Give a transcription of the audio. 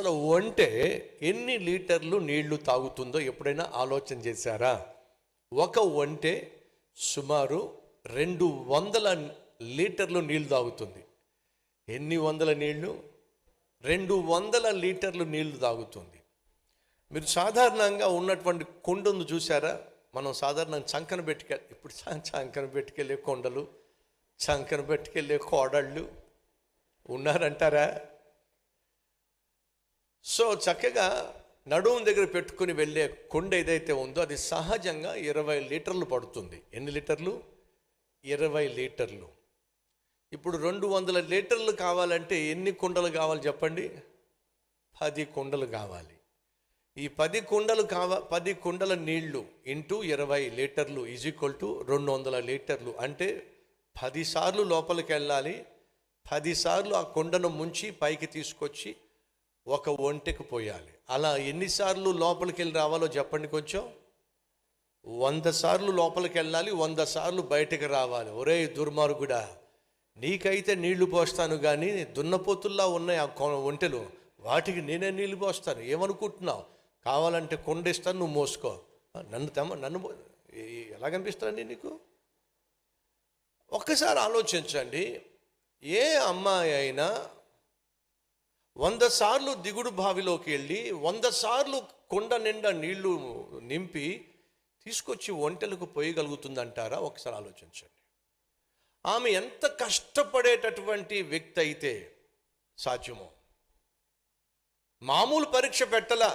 అసలు ఒంటె ఎన్ని లీటర్లు నీళ్లు తాగుతుందో ఎప్పుడైనా ఆలోచన చేశారా? ఒక ఒంటె సుమారు 200 లీటర్లు నీళ్లు తాగుతుంది. ఎన్ని వందల నీళ్లు? 200 లీటర్లు నీళ్లు తాగుతుంది. మీరు సాధారణంగా ఉన్నటువంటి కొండను చూసారా? మనం సాధారణంగా చంకన ఇప్పుడు చంకన పెట్టుకెళ్ళే కొండలు, చంకన పెట్టుకెళ్ళే కోడళ్ళు ఉన్నారంటారా? సో చక్కగా నడుము దగ్గర పెట్టుకుని వెళ్ళే కొండ ఏదైతే ఉందో అది సహజంగా 20 లీటర్లు పడుతుంది. ఎన్ని లీటర్లు? 20 లీటర్లు. ఇప్పుడు 200 లీటర్లు కావాలంటే ఎన్ని కుండలు కావాలి చెప్పండి? 10 కుండలు కావాలి. ఈ 10 కుండల నీళ్లు ఇంటూ 20 లీటర్లు ఈజ్ ఈక్వల్ టు 200 లీటర్లు. అంటే 10 సార్లు లోపలికి వెళ్ళాలి. 10 సార్లు ఆ కుండను ముంచి పైకి తీసుకొచ్చి ఒక ఒంటెకు పోయాలి. అలా ఎన్నిసార్లు లోపలికి వెళ్ళి రావాలో చెప్పండి కొంచెం? 100 సార్లు లోపలికి వెళ్ళాలి, 100 సార్లు బయటకు రావాలి. ఒరే దుర్మార్గుడా, నీకైతే నీళ్లు పోస్తాను కానీ దున్నపోతుల్లా ఉన్నాయి ఆ ఒంటెలు, వాటికి నేనే నీళ్లు పోస్తాను. ఏమనుకుంటున్నావు? కావాలంటే కొండిస్తాను, నువ్వు మోసుకో. నన్ను ఎలా కనిపిస్తానండి నీకు? ఒక్కసారి ఆలోచించండి. ఏ అమ్మాయి అయినా 100 సార్లు దిగుడు బావిలోకి వెళ్ళి 100 సార్లు కొండ నిండా నీళ్లు నింపి తీసుకొచ్చి ఒంటెలకు పోయగలుగుతుందంటారా? ఒకసారి ఆలోచించండి. ఆమె ఎంత కష్టపడేటటువంటి వ్యక్తి అయితే సాధ్యమో. మామూలు పరీక్ష పెట్టలా.